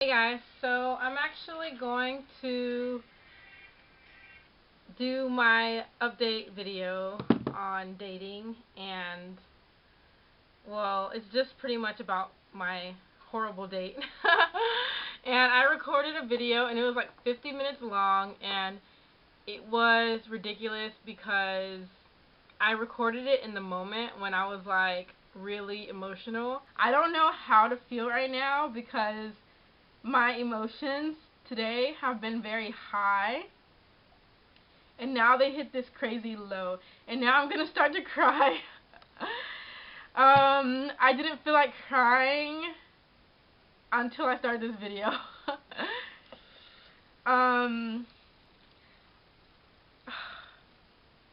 Hey guys, so I'm actually going to do my update video on dating, and well, it's just pretty much about my horrible date. And I recorded a video and it was like 50 minutes long, and it was ridiculous because I recorded it in the moment when I was like really emotional. I don't know how to feel right now because my emotions today have been very high, and now they hit this crazy low, and now I'm gonna start to cry. I didn't feel like crying until I started this video.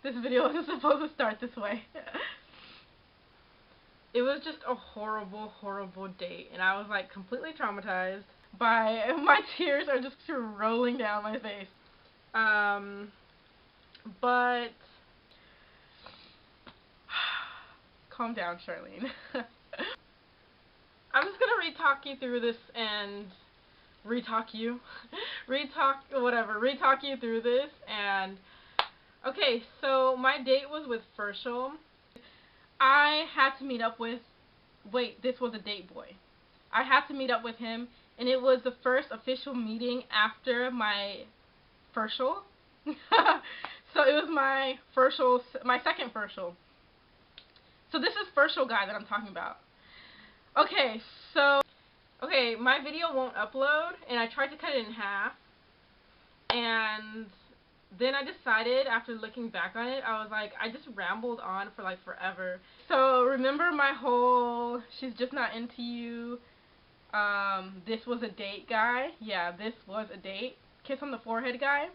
This video wasn't supposed to start this way. It was just a horrible, horrible date, and I was like completely traumatized. My tears are just rolling down my face. But calm down, Charlene. I'm just gonna re-talk you through this and re-talk you through this. And okay, so my date was with Fershel. I had to meet up with, this was a date boy. I had to meet up with him, and it was the first official meeting after my Fershel. So it was my second Fershel. So this is Fershel guy that I'm talking about. Okay, my video won't upload, and I tried to cut it in half, and then I decided, after looking back on it, I was like, I just rambled on for like forever. So remember my whole, she's just not into you, this was a date guy? Yeah, this was a date. Kiss on the forehead guy?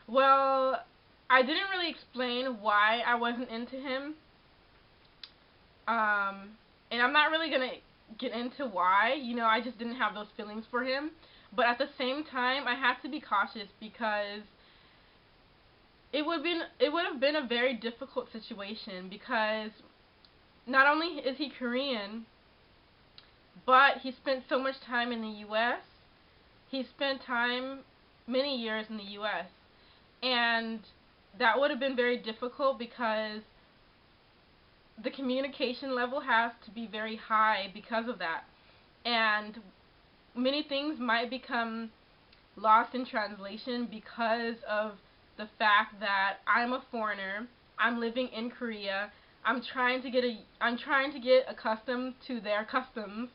Well, I didn't really explain why I wasn't into him. And I'm not really going to get into why. You know, I just didn't have those feelings for him. But at the same time, I had to be cautious because it would have been a very difficult situation, because not only is he Korean, but he spent so much time in the U.S. He spent many years in the U.S. And that would have been very difficult because the communication level has to be very high because of that. And many things might become lost in translation because of the fact that I'm a foreigner, I'm living in Korea, I'm trying to get accustomed to their customs.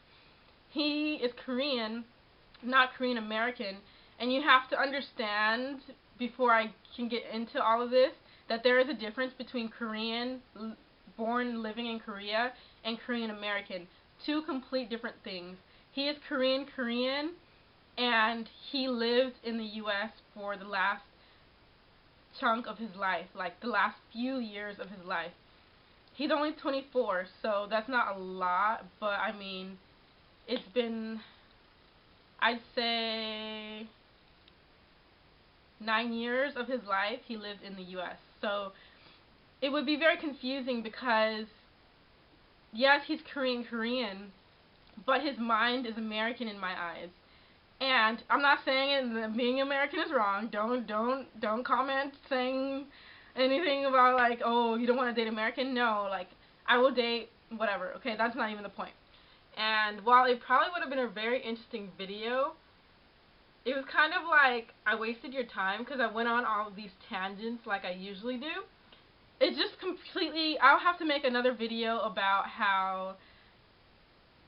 He is Korean, not Korean American, and you have to understand, before I can get into all of this, that there is a difference between Korean, born living in Korea, and Korean American. Two complete different things. He is Korean, and he lived in the U.S. for the last chunk of his life, like the last few years of his life. He's only 24, so that's not a lot, but I mean, it's been, I'd say, 9 years of his life he lived in the U.S. So it would be very confusing because, yes, he's Korean, but his mind is American in my eyes. And I'm not saying that being American is wrong. Don't comment saying anything about like, oh, you don't want to date American. No, like, I will date whatever. Okay, that's not even the point. And while it probably would have been a very interesting video, it was kind of like I wasted your time because I went on all of these tangents like I usually do. It just completely, I'll have to make another video about how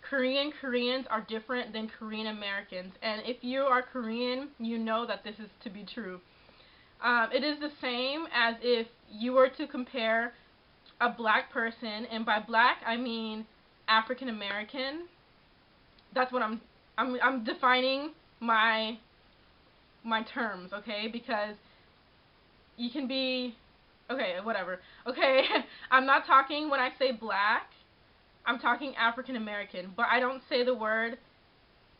Koreans are different than Korean Americans, and if you are Korean, you know that this is to be true. It is the same as if you were to compare a black person, and by black I mean African American. That's what I'm defining my terms, okay? Because you can be, okay, whatever. Okay, I'm not talking, when I say black, I'm talking African American, but I don't say the word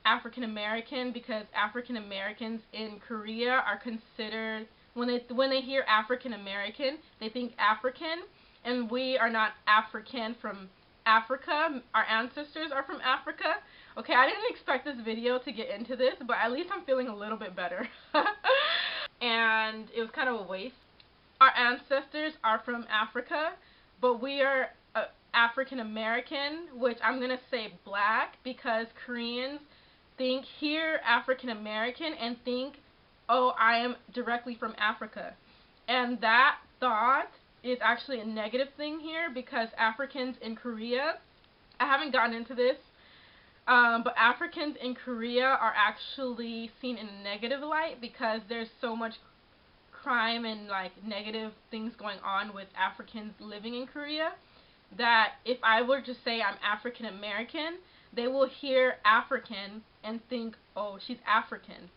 African American because African Americans in Korea are considered, when they hear African American, they think African, and we are not African from Africa. Our ancestors are from Africa. Okay, I didn't expect this video to get into this, but at least I'm feeling a little bit better. And it was kind of a waste. Our ancestors are from Africa, but we are African American, which I'm going to say black, because Koreans hear African American and think, oh, I am directly from Africa. And that thought is actually a negative thing here, because Africans in Korea, I haven't gotten into this, but Africans in Korea are actually seen in a negative light because there's so much crime and like negative things going on with Africans living in Korea, that if I were to say I'm African American, they will hear African and think, oh, she's African.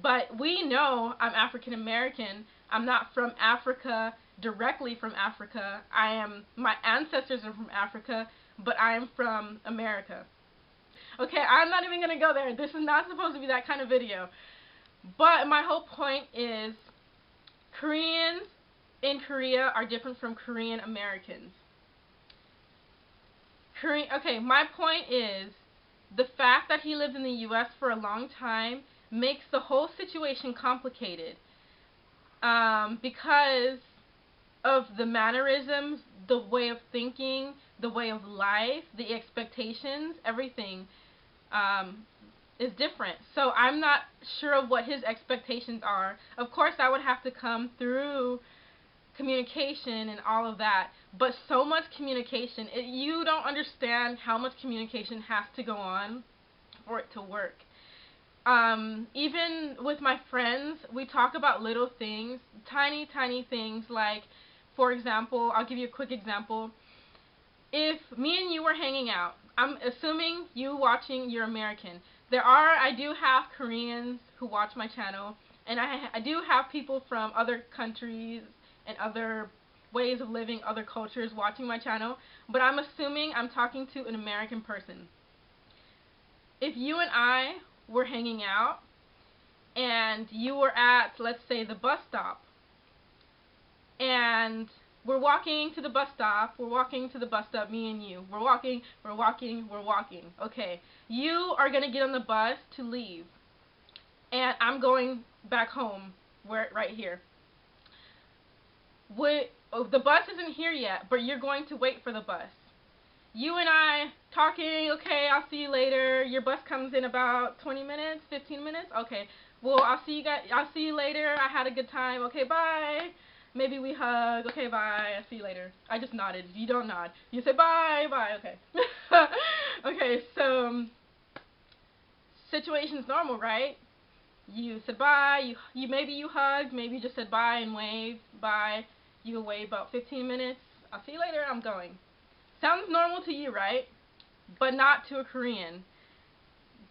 But we know I'm African American. I'm not from Africa, directly from Africa. My ancestors are from Africa, but I am from America. Okay, I'm not even going to go there. This is not supposed to be that kind of video. But my whole point is, Koreans in Korea are different from Korean Americans. Okay, my point is, the fact that he lived in the U.S. for a long time makes the whole situation complicated. Because of the mannerisms, the way of thinking, the way of life, the expectations, everything is different. So I'm not sure of what his expectations are. Of course, that would have to come through communication and all of that, but so much communication, you don't understand how much communication has to go on for it to work. Even with my friends, we talk about little things, tiny things, like, for example, I'll give you a quick example. If me and you were hanging out, I'm assuming you watching, you're American. I do have Koreans who watch my channel, and I do have people from other countries and other ways of living, other cultures watching my channel, but I'm assuming I'm talking to an American person. If you and I were hanging out, and you were at, let's say, the bus stop, and we're walking to the bus stop, me and you, we're walking, okay, you are going to get on the bus to leave, and I'm going back home, right here. The bus isn't here yet, but you're going to wait for the bus. You and I talking, okay, I'll see you later. Your bus comes in about 20 minutes, 15 minutes. Okay, well, I'll see you later. I had a good time. Okay, bye. Maybe we hug. Okay, bye. I'll see you later. I just nodded. You don't nod. You say bye, bye. Okay. Okay, so situation's normal, right? You said bye. Maybe you hugged. Maybe you just said bye and waved. Bye. You wait about 15 minutes. I'll see you later. I'm going. Sounds normal to you, right? But not to a Korean.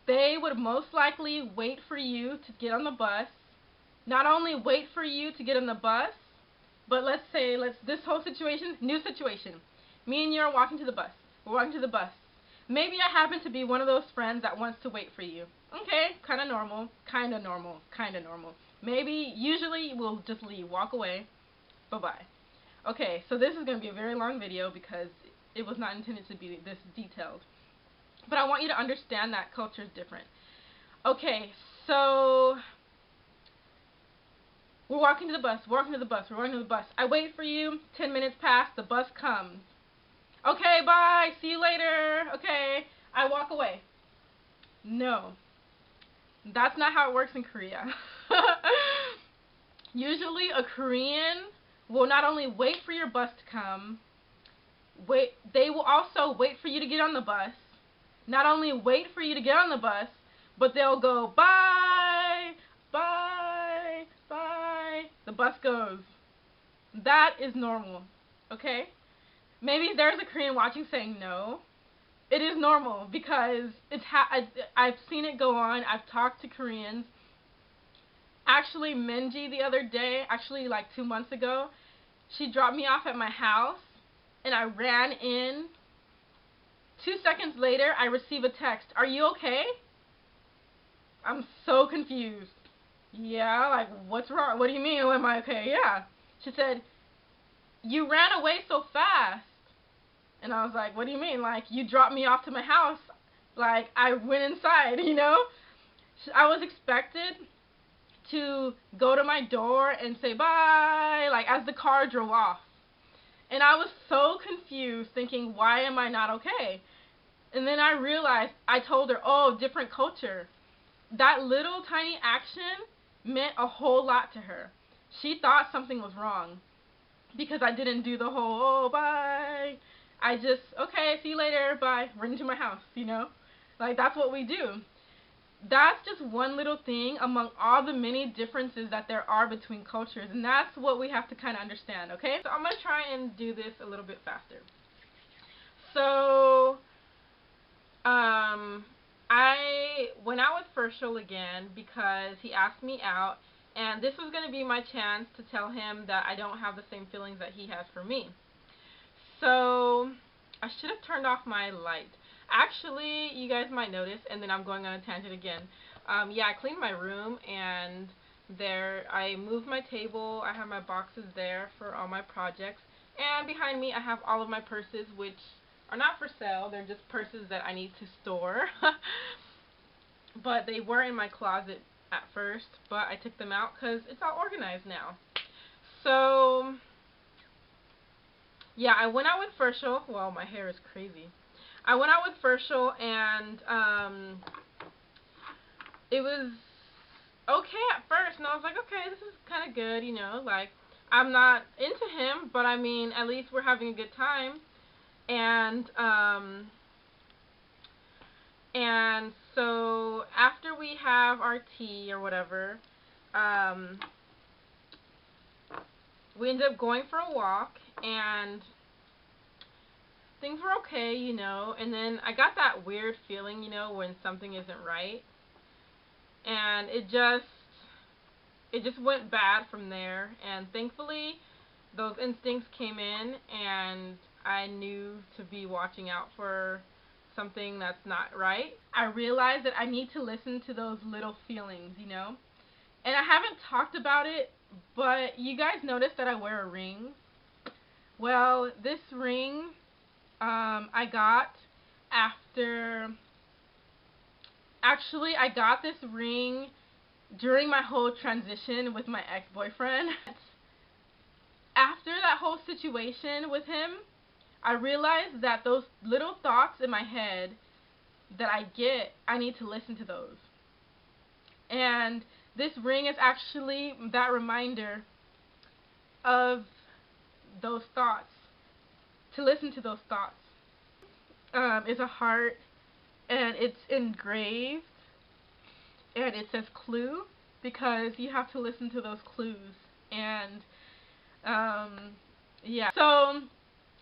They would most likely wait for you to get on the bus. Not only wait for you to get on the bus, but let's say, this whole situation, new situation. Me and you are walking to the bus. We're walking to the bus. Maybe I happen to be one of those friends that wants to wait for you. Okay, kind of normal. Maybe, usually, we'll just leave, walk away. Bye-bye. Okay, so this is going to be a very long video because it was not intended to be this detailed. But I want you to understand that culture is different. Okay, so we're walking to the bus, I wait for you, 10 minutes pass, the bus comes. Okay, bye, see you later. Okay, I walk away. No, that's not how it works in Korea. Usually a Korean will not only wait for your bus to come, they will also wait for you to get on the bus. Not only wait for you to get on the bus, but they'll go, bye, bye, bye. The bus goes. That is normal, okay? Maybe there's a Korean watching saying no. It is normal because I've seen it go on. I've talked to Koreans. Actually, Minji the other day, like 2 months ago, she dropped me off at my house, and I ran in. 2 seconds later, I receive a text, "Are you okay?" I'm so confused. Yeah, like, what's wrong? What do you mean, am I okay? Yeah. She said, "You ran away so fast." And I was like, what do you mean? Like, you dropped me off to my house. Like, I went inside, you know? I was expected to go to my door and say bye, like, as the car drove off. And I was so confused, thinking, why am I not okay? And then I realized, I told her, oh, different culture. That little tiny action meant a whole lot to her. She thought something was wrong because I didn't do the whole, oh, bye. I just, okay, see you later, bye, run into my house, you know? Like, that's what we do. That's just one little thing among all the many differences that there are between cultures, and that's what we have to kind of understand, okay? So I'm going to try and do this a little bit faster. So, I went out with Fershel again because he asked me out, and this was going to be my chance to tell him that I don't have the same feelings that he has for me. So, I should have turned off my light. Actually, you guys might notice, and then I'm going on a tangent again. Yeah, I cleaned my room, and there I moved my table. I have my boxes there for all my projects, and behind me I have all of my purses, which are not for sale. They're just purses that I need to store. But they were in my closet at first, but I took them out because it's all organized now. So, yeah, I went out with Fershel. Well, my hair is crazy. I went out with Fershel, and it was okay at first, and I was like, okay, this is kind of good, you know, like, I'm not into him, but I mean, at least we're having a good time, and so after we have our tea or whatever, we ended up going for a walk, and things were okay, you know, and then I got that weird feeling, you know, when something isn't right, and it just went bad from there, and thankfully those instincts came in, and I knew to be watching out for something that's not right. I realized that I need to listen to those little feelings, you know, and I haven't talked about it, but you guys notice that I wear a ring. Well, this ring I got after, actually I got this ring during my whole transition with my ex-boyfriend. After that whole situation with him, I realized that those little thoughts in my head that I get, I need to listen to those. And this ring is actually that reminder of those thoughts, to listen to those thoughts. It's a heart, and it's engraved, and it says clue, because you have to listen to those clues. And yeah, so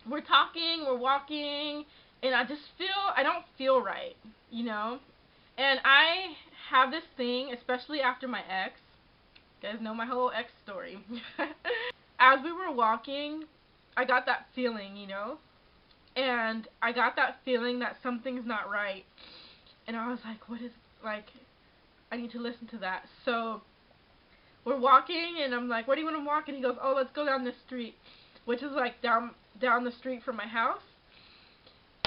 we're talking, we're walking, and I don't feel right, you know. And I have this thing, especially after my ex. You guys know my whole ex story. As we were walking, I got that feeling, you know, and I got that feeling that something's not right, and I was like, what is, like, I need to listen to that. So we're walking, and I'm like, where do you want to walk? And he goes, oh, let's go down this street, which is like down the street from my house.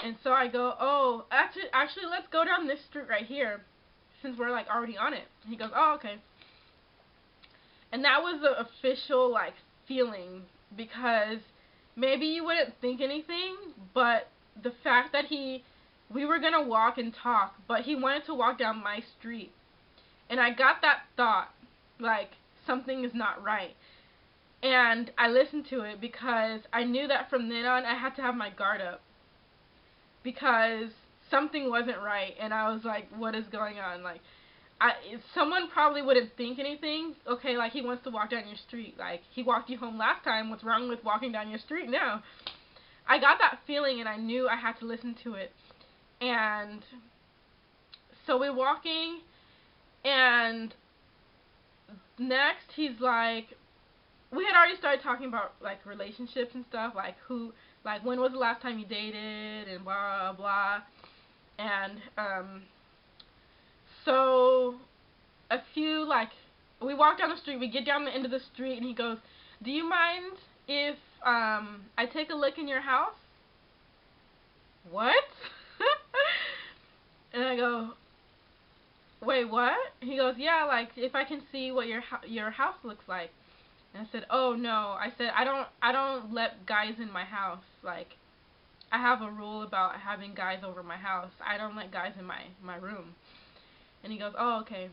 And so I go, oh, actually let's go down this street right here, since we're like already on it. And he goes, oh, okay. And that was the official like feeling, because maybe you wouldn't think anything, but the fact that we were gonna walk and talk, but he wanted to walk down my street. And I got that thought, like, something is not right. And I listened to it because I knew that from then on I had to have my guard up, because something wasn't right, and I was like, what is going on? Like, someone probably wouldn't think anything. Okay, like, he wants to walk down your street. Like, he walked you home last time. What's wrong with walking down your street now? I got that feeling, and I knew I had to listen to it. And so we're walking, and next he's like, we had already started talking about like relationships and stuff, like when was the last time you dated, and blah blah. And so we walk down the street, we get down the end of the street, and he goes, do you mind if I take a look in your house? What? And I go, wait, what? He goes, yeah, like, if I can see what your house looks like. And I said, oh, no. I said, I don't let guys in my house. Like, I have a rule about having guys over my house. I don't let guys in my room. And he goes, oh, okay.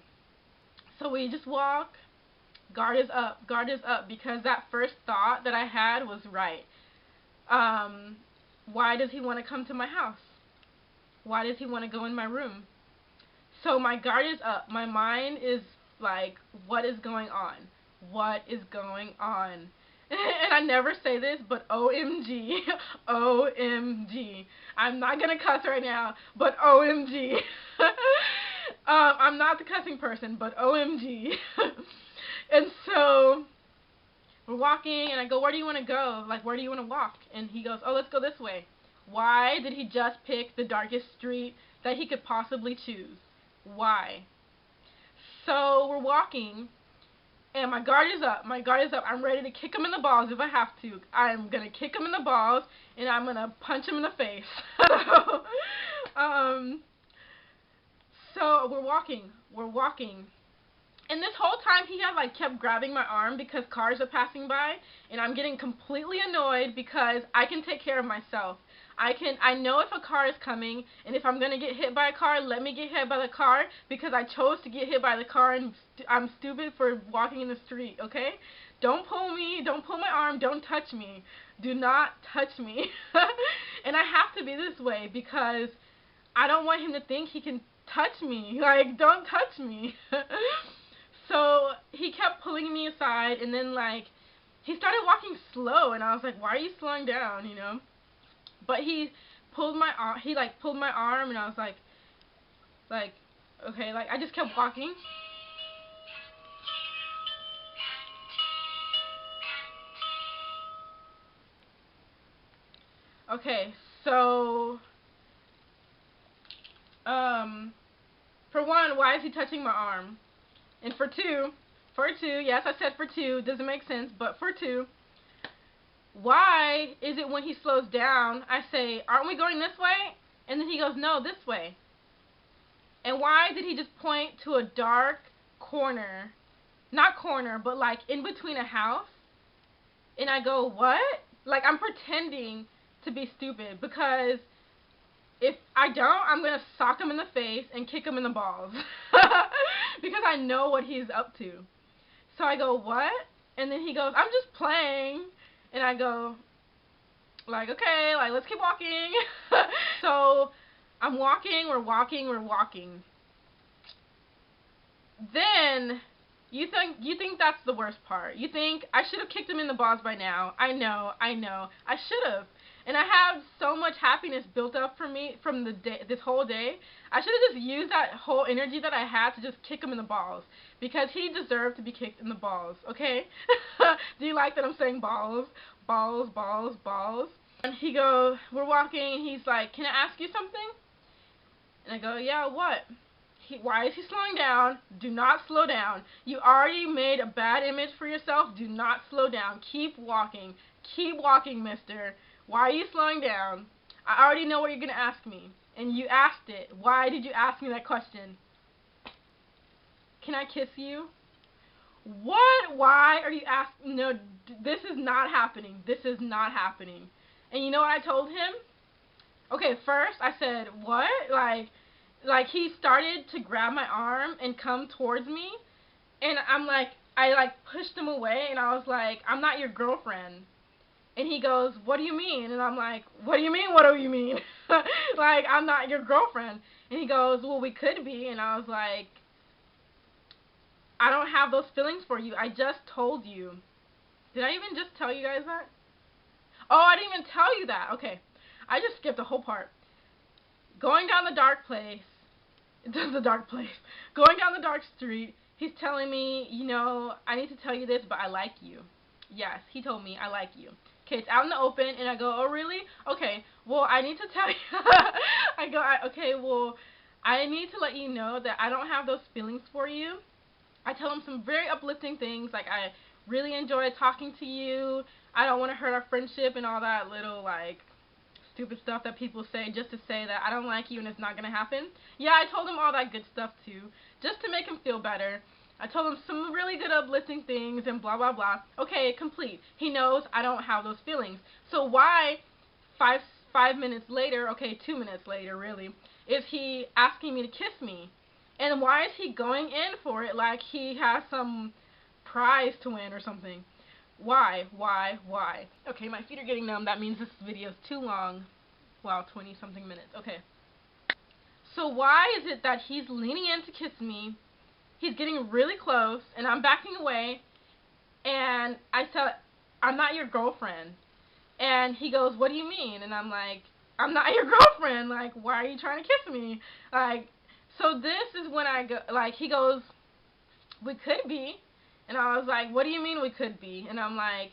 So we just walk. Guard is up. Guard is up. Because that first thought that I had was right. Why does he want to come to my house? Why does he want to go in my room? So my guard is up. My mind is like, what is going on? What is going on? And I never say this, but OMG. OMG. I'm not going to cuss right now, but OMG. I'm not the cussing person, but OMG. And so we're walking, and I go, where do you want to go? Like, where do you want to walk? And he goes, oh, let's go this way. Why did he just pick the darkest street that he could possibly choose? Why? So we're walking, and my guard is up. My guard is up. I'm ready to kick him in the balls if I have to. I'm going to kick him in the balls, and I'm going to punch him in the face. So we're walking. We're walking. And this whole time he had like kept grabbing my arm because cars are passing by, and I'm getting completely annoyed because I can take care of myself. I know if a car is coming, and if I'm going to get hit by a car, let me get hit by the car, because I chose to get hit by the car, and I'm stupid for walking in the street, okay? Don't pull me, don't pull my arm, don't touch me. Do not touch me. And I have to be this way because I don't want him to think he can touch me. Like, don't touch me. So he kept pulling me aside, and then like he started walking slow, and I was like, why are you slowing down, you know? But he pulled my arm. He like pulled my arm, and I was like, okay, like I just kept walking. Okay, so for one, why is he touching my arm? And for two, yes, I said for two, doesn't make sense, but for two, why is it when he slows down, I say, aren't we going this way? And then he goes, no, this way. And why did he just point to a dark corner, not corner, but like in between a house? And I go, what? Like, I'm pretending to be stupid, because if I don't, I'm going to sock him in the face and kick him in the balls. Because I know what he's up to. So I go, what? And then he goes, I'm just playing. And I go, like, okay, like, let's keep walking. So I'm walking, we're walking. Then you think that's the worst part. You think I should have kicked him in the balls by now. I know. I should have. And I have so much happiness built up for me from this whole day. I should have just used that whole energy that I had to just kick him in the balls, because he deserved to be kicked in the balls, okay? Do you like that I'm saying balls? Balls, balls, balls. And he goes, we're walking, and he's like, can I ask you something? And I go, yeah, what? Why is he slowing down? Do not slow down. You already made a bad image for yourself. Do not slow down. Keep walking. Keep walking, mister. Why are you slowing down? I already know what you're going to ask me. And you asked it. Why did you ask me that question? Can I kiss you? What? Why are you asking? No, this is not happening. This is not happening. And you know what I told him? Okay, first I said, what? Like he started to grab my arm and come towards me. And I pushed him away, and I was like, I'm not your girlfriend. And he goes, what do you mean? And I'm like, what do you mean, what do you mean? Like, I'm not your girlfriend. And he goes, well, we could be. And I was like, I don't have those feelings for you. I just told you. Did I even just tell you guys that? Oh, I didn't even tell you that. Okay. I just skipped a whole part. Going down the dark place. The dark place. Going down the dark street. He's telling me, you know, I need to tell you this, but I like you. Yes, he told me, I like you. Okay, it's out in the open, and I go, oh, really? Okay, well, I need to tell you. Okay, well, I need to let you know that I don't have those feelings for you. I tell him some very uplifting things, like, I really enjoy talking to you. I don't want to hurt our friendship and all that little, like, stupid stuff that people say just to say that I don't like you and it's not going to happen. Yeah, I told him all that good stuff too, just to make him feel better. I told him some really good uplifting things and blah, blah, blah. Okay, complete. He knows I don't have those feelings. So why 5 minutes later, okay, 2 minutes later really, is he asking me to kiss me? And why is he going in for it like he has some prize to win or something? Why? Okay, my feet are getting numb. That means this video is too long. Wow, 20-something minutes. Okay. So why is it that he's leaning in to kiss me, he's getting really close, and I'm backing away, and I said, I'm not your girlfriend. And he goes, what do you mean? And I'm like, I'm not your girlfriend. Like, why are you trying to kiss me? Like, so this is when I go, like, he goes, we could be. And I was like, what do you mean we could be? And I'm like,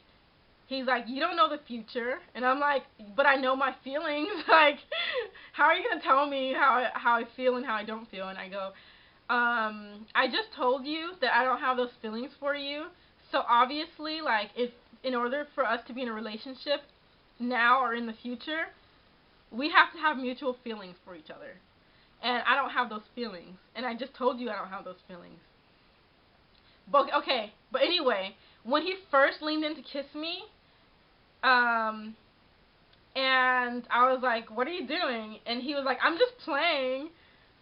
he's like, you don't know the future. And I'm like, but I know my feelings. Like, how are you going to tell me how I feel and how I don't feel? And I go, I just told you that I don't have those feelings for you. So obviously, like, if in order for us to be in a relationship now or in the future, we have to have mutual feelings for each other. And I don't have those feelings. And I just told you I don't have those feelings. But okay, but anyway, when he first leaned in to kiss me, and I was like, what are you doing? And he was like, I'm just playing.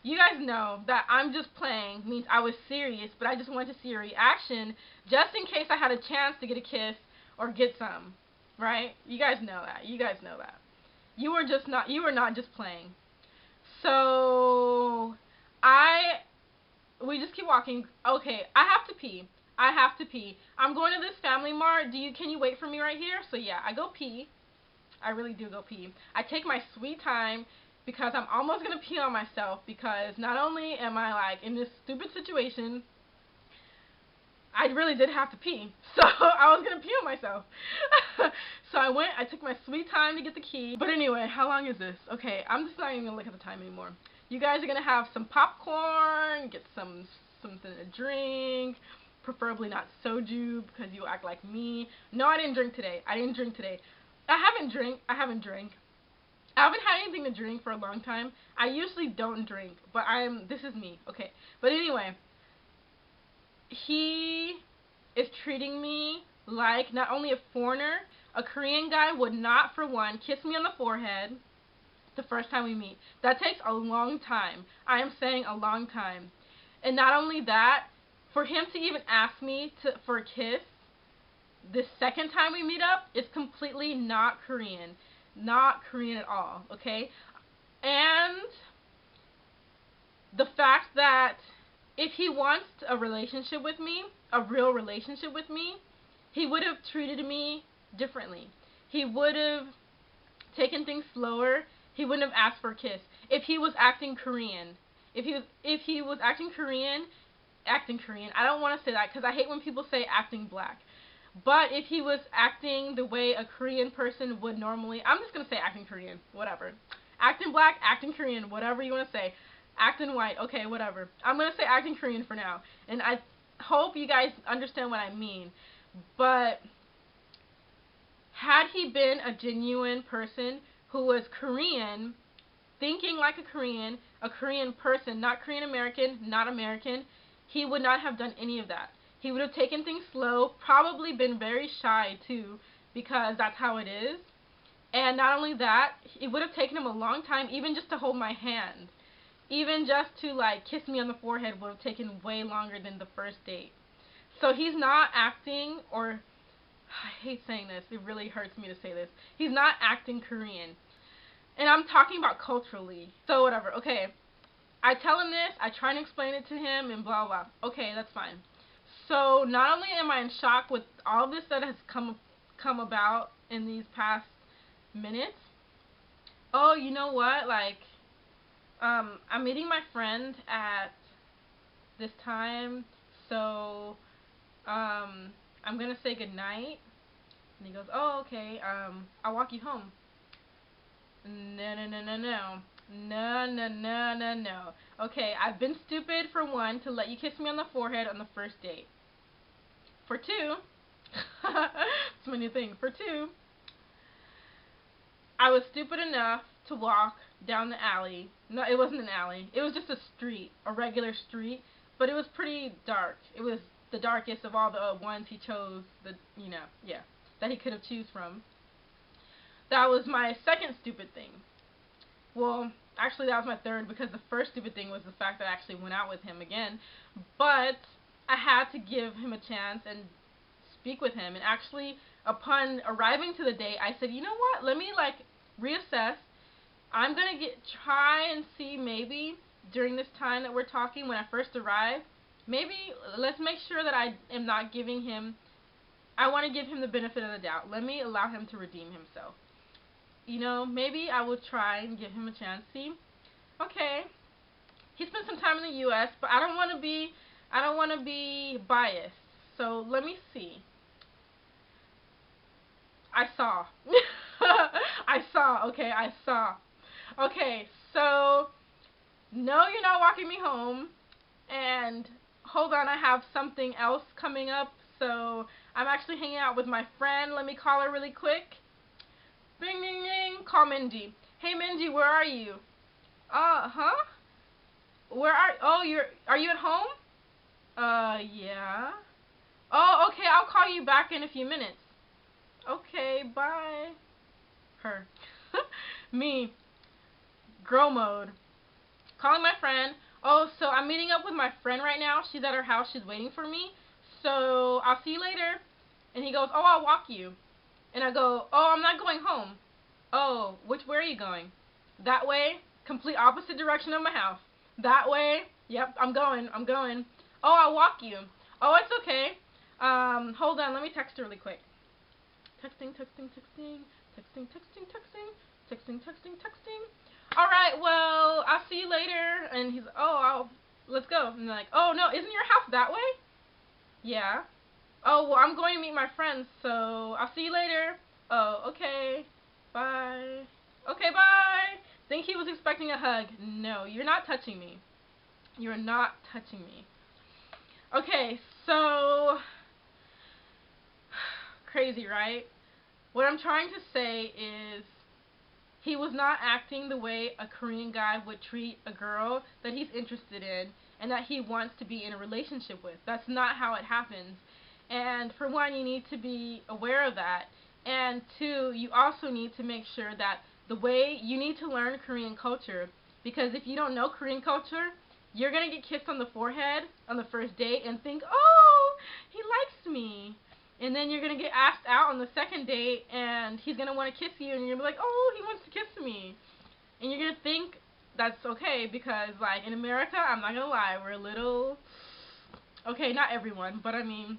You guys know that I'm just playing means I was serious, but I just wanted to see a reaction just in case I had a chance to get a kiss or get some, right? You guys know that. You guys know that. You were not just playing. So we just keep walking. Okay, I have to pee. I'm going to this Family Mart. Can you wait for me right here? So yeah, I go pee. I really do go pee. I take my sweet time because I'm almost going to pee on myself, because not only am I like in this stupid situation, I really did have to pee. So I was going to pee on myself. So I took my sweet time to get the key. But anyway, how long is this? Okay, I'm just not even going to look at the time anymore. You guys are going to have some popcorn, get something to drink, preferably not soju because you act like me. No, I didn't drink today. I haven't drank. I haven't had anything to drink for a long time. I usually don't drink, but this is me. Okay, but anyway, he is treating me like not only a foreigner, a Korean guy would not for one kiss me on the forehead the first time we meet. That takes a long time. I am saying a long time. And not only that, for him to even ask me for a kiss the second time we meet up is completely not Korean. Not Korean at all, okay? And the fact that if he wants a relationship with me, a real relationship with me, he would have treated me differently. He would have taken things slower. He wouldn't have asked for a kiss. If he was acting Korean, if he was acting Korean, I don't want to say that because I hate when people say acting black. But if he was acting the way a Korean person would normally, I'm just going to say acting Korean, whatever. Acting black, acting Korean, whatever you want to say. Acting white, okay, whatever. I'm going to say acting Korean for now. And I hope you guys understand what I mean. But had he been a genuine person who was Korean, thinking like a Korean person, not Korean American, not American, he would not have done any of that. He would have taken things slow, probably been very shy too, because that's how it is. And not only that, it would have taken him a long time even just to hold my hand. Even just to like kiss me on the forehead would have taken way longer than the first date. So he's not acting, or I hate saying this, it really hurts me to say this. He's not acting Korean. And I'm talking about culturally. So whatever, okay. I tell him this, I try and explain it to him and blah blah. Okay, that's fine. So not only am I in shock with all this that has come about in these past minutes. Oh, you know what? Like, I'm meeting my friend at this time, so I'm gonna say goodnight. And he goes, oh, okay. I'll walk you home. No. Okay, I've been stupid for one to let you kiss me on the forehead on the first date. For two, it's my new thing. For two, I was stupid enough to walk down the alley. No, it wasn't an alley. It was just a street, a regular street, but it was pretty dark. It was the darkest of all the ones he chose, yeah, that he could have choose from. That was my second stupid thing. Well, actually that was my third, because the first stupid thing was the fact that I actually went out with him again. But I had to give him a chance and speak with him. And actually, upon arriving to the date, I said, you know what? Let me reassess. I'm gonna try and see, maybe during this time that we're talking, when I first arrived, maybe let's make sure that I am not giving him. I want to give him the benefit of the doubt. Let me allow him to redeem himself. Maybe I will try and give him a chance. See, okay, he spent some time in the U.S., but I don't want to be biased. So let me see. I saw. Okay, I saw. Okay, so no, you're not walking me home. And hold on, I have something else coming up. So I'm actually hanging out with my friend. Let me call her really quick. Bing, ding, ding. Call Mindy. Hey, Mindy, where are you? Huh? Oh, are you at home? Yeah. Oh, okay, I'll call you back in a few minutes. Okay, bye. Her. Me. Girl mode. Calling my friend. Oh, so I'm meeting up with my friend right now. She's at her house. She's waiting for me. So I'll see you later. And he goes, oh, I'll walk you. And I go, oh, I'm not going home. Oh, which way are you going? That way. Complete opposite direction of my house. That way. Yep, I'm going. Oh, I'll walk you. Oh, it's okay. Hold on. Let me text her really quick. Texting. Alright, well, I'll see you later. And he's, let's go. And I'm like, oh, no, isn't your house that way? Yeah. Oh, well, I'm going to meet my friends, so I'll see you later. Oh, okay. Bye. Okay, bye. Think he was expecting a hug. No, you're not touching me. You're not touching me. Okay, so crazy, right? What I'm trying to say is he was not acting the way a Korean guy would treat a girl that he's interested in and that he wants to be in a relationship with. That's not how it happens. And for one, you need to be aware of that. And two, you also need to make sure that you need to learn Korean culture, because if you don't know Korean culture, you're going to get kissed on the forehead on the first date and think, oh, he likes me. And then you're going to get asked out on the second date and he's going to want to kiss you and you're going to be like, oh, he wants to kiss me. And you're going to think that's okay because, in America, I'm not going to lie, we're a little, okay, not everyone, but I mean,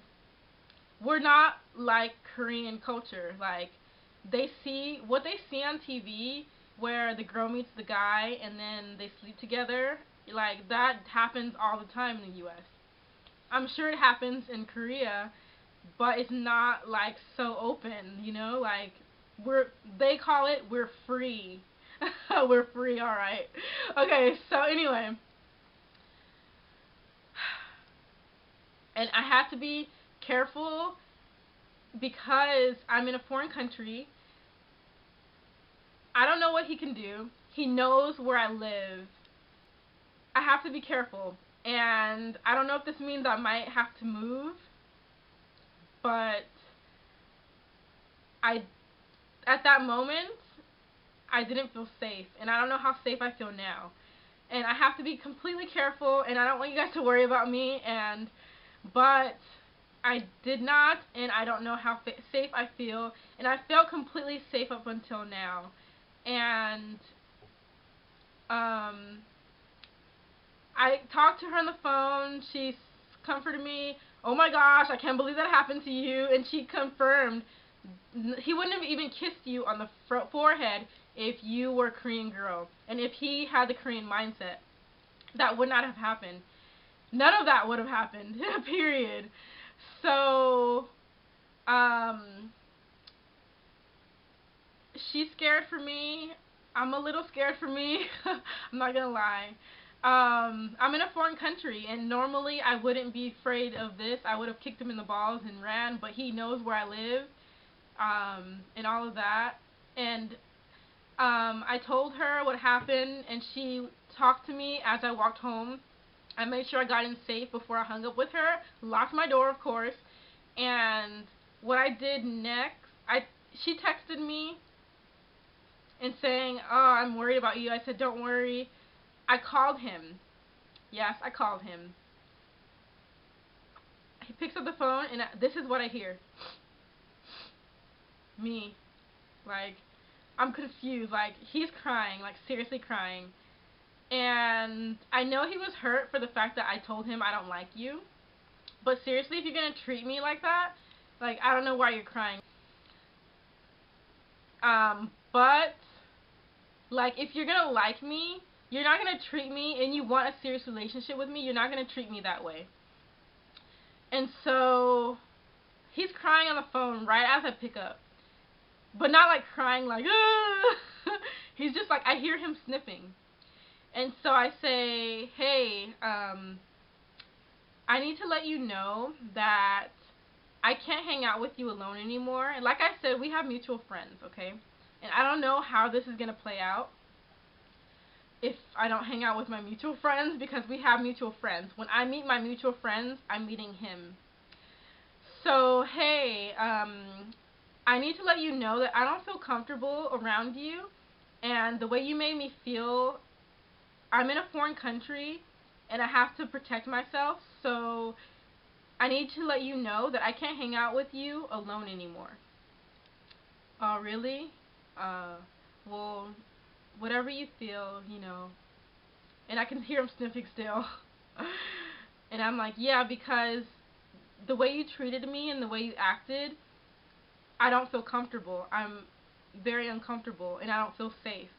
we're not like Korean culture. What they see on TV where the girl meets the guy and then they sleep together, that happens all the time in the U.S. I'm sure it happens in Korea, but it's not so open, they call it, we're free. We're free, alright. Okay, so anyway. And I have to be careful because I'm in a foreign country. I don't know what he can do. He knows where I live. I have to be careful. And I don't know if this means I might have to move, but at that moment, I didn't feel safe, and I don't know how safe I feel now. And I have to be completely careful, and I don't want you guys to worry about me, but I did not, and I don't know how safe I feel, and I felt completely safe up until now. And I talked to her on the phone. She comforted me. Oh my gosh, I can't believe that happened to you. And she confirmed he wouldn't have even kissed you on the forehead if you were a Korean girl. And if he had the Korean mindset, that would not have happened. None of that would have happened, period. So, she's scared for me. I'm a little scared for me. I'm not gonna lie. I'm in a foreign country, and normally I wouldn't be afraid of this. I would have kicked him in the balls and ran, but he knows where I live, and all of that. And I told her what happened, and she talked to me as I walked home. I made sure I got in safe before I hung up with her, locked my door, of course, and what I did next, she texted me and saying, "Oh, I'm worried about you." I said, "Don't worry." I called him. Yes, I called him. He picks up the phone, and this is what I hear. Me. Like, I'm confused. Like, he's crying, like, seriously crying. And I know he was hurt for the fact that I told him I don't like you. But seriously, if you're going to treat me like that, like, I don't know why you're crying. But, like, if you're going to like me, you're not going to treat me, and you want a serious relationship with me, you're not going to treat me that way. And so, he's crying on the phone right as I pick up. But not like crying like, ah! He's just like, I hear him sniffing. And so I say, "Hey, I need to let you know that I can't hang out with you alone anymore. And like I said, we have mutual friends, okay? And I don't know how this is going to play out if I don't hang out with my mutual friends, because we have mutual friends. When I meet my mutual friends, I'm meeting him. So, hey, I need to let you know that I don't feel comfortable around you, and the way you made me feel, I'm in a foreign country, and I have to protect myself, so I need to let you know that I can't hang out with you alone anymore." "Oh, really? Well, whatever you feel, you know." And I can hear him sniffing still. And I'm like, "Yeah, because the way you treated me and the way you acted, I don't feel comfortable. I'm very uncomfortable, and I don't feel safe.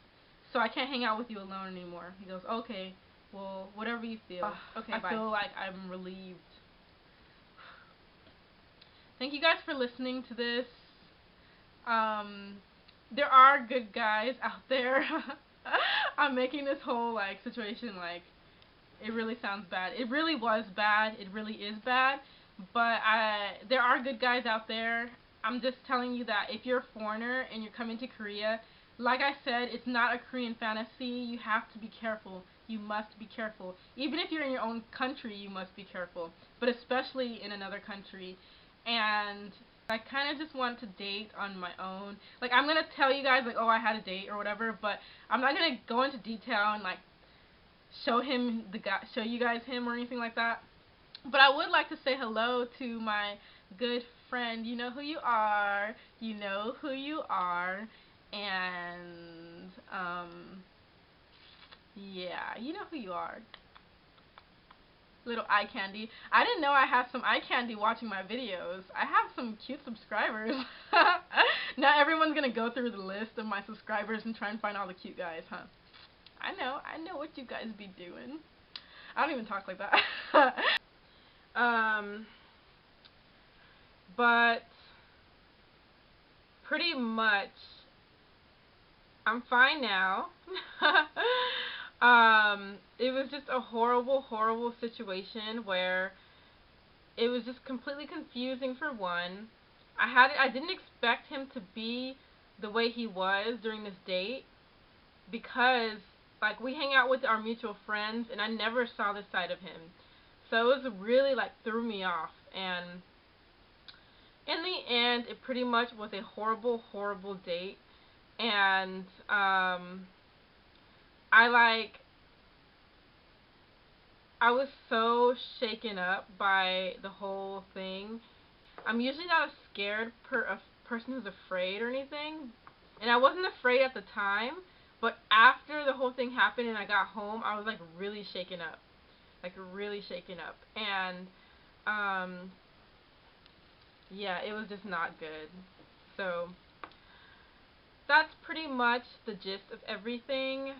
So I can't hang out with you alone anymore." He goes, "Okay, well, whatever you feel." Okay, bye. I feel like I'm relieved. Thank you guys for listening to this. There are good guys out there. I'm making this whole, like, situation, like, it really sounds bad. It really was bad. It really is bad. But there are good guys out there. I'm just telling you that if you're a foreigner and you're coming to Korea, like I said, it's not a Korean fantasy. You have to be careful. You must be careful. Even if you're in your own country, you must be careful. But especially in another country. And I kind of just want to date on my own. Like, I'm going to tell you guys, like, oh, I had a date or whatever, but I'm not going to go into detail and, like, show you guys him or anything like that. But I would like to say hello to my good friend. You know who you are. You know who you are. And, yeah, you know who you are. Little eye candy. I didn't know I had some eye candy watching my videos. I have some cute subscribers. Not everyone's gonna go through the list of my subscribers and try and find all the cute guys, huh? I know what you guys be doing. I don't even talk like that. But pretty much I'm fine now. It was just a horrible situation where it was just completely confusing for one. I didn't expect him to be the way he was during this date, because, like, we hang out with our mutual friends and I never saw this side of him. So it was really, like, threw me off, and in the end it pretty much was a horrible date. And I was so shaken up by the whole thing. I'm usually not a scared person who's afraid or anything, and I wasn't afraid at the time, but after the whole thing happened and I got home, I was, like, really shaken up. Like, really shaken up. And yeah, it was just not good. So that's pretty much the gist of everything.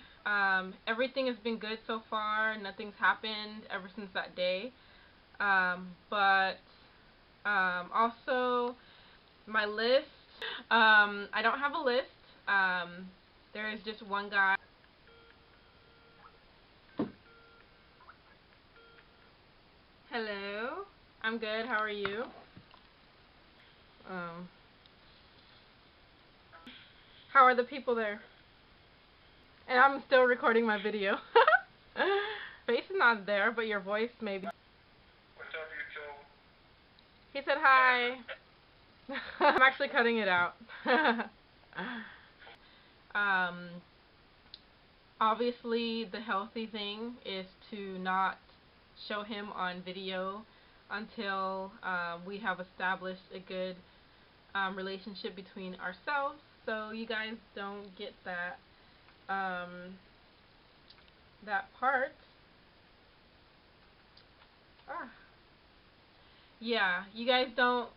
Everything has been good so far. Nothing's happened ever since that day. But also my list. I don't have a list. There is just one guy. Hello. I'm good. How are you? How are the people there? And I'm still recording my video. Face is not there, but your voice maybe. What's up, YouTube? He said hi. I'm actually cutting it out. um, Obviously, the healthy thing is to not show him on video until we have established a good relationship between ourselves, so you guys don't get that that part. Ah. Yeah, you guys don't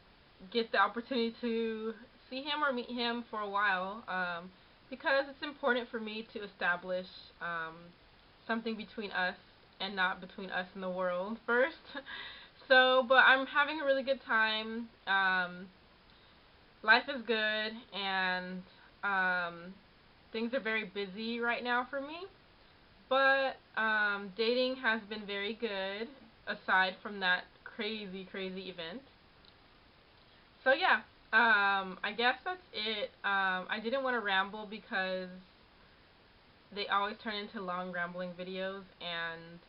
get the opportunity to see him or meet him for a while, because it's important for me to establish something between us and not between us and the world first. So, but I'm having a really good time. Life is good, and things are very busy right now for me. But dating has been very good, aside from that crazy event. So yeah, I guess that's it. I didn't want to ramble because they always turn into long rambling videos, and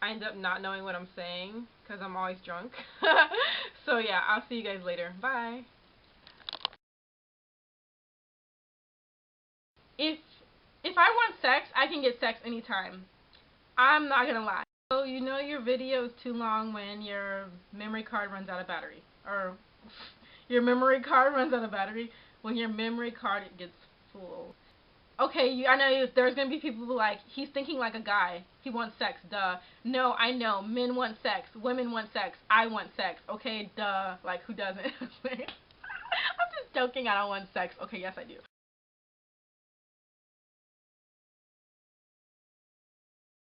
I end up not knowing what I'm saying because I'm always drunk. So yeah, I'll see you guys later. Bye. If if I want sex, I can get sex anytime. I'm not gonna lie. So you know your video is too long when your memory card runs out of battery, or your memory card runs out of battery when your memory card gets full. Okay, I know there's gonna be people who like, he's thinking like a guy. He wants sex, duh. No, I know. Men want sex. Women want sex. I want sex. Okay, duh. Like, who doesn't? I'm just joking. I don't want sex. Okay, yes I do.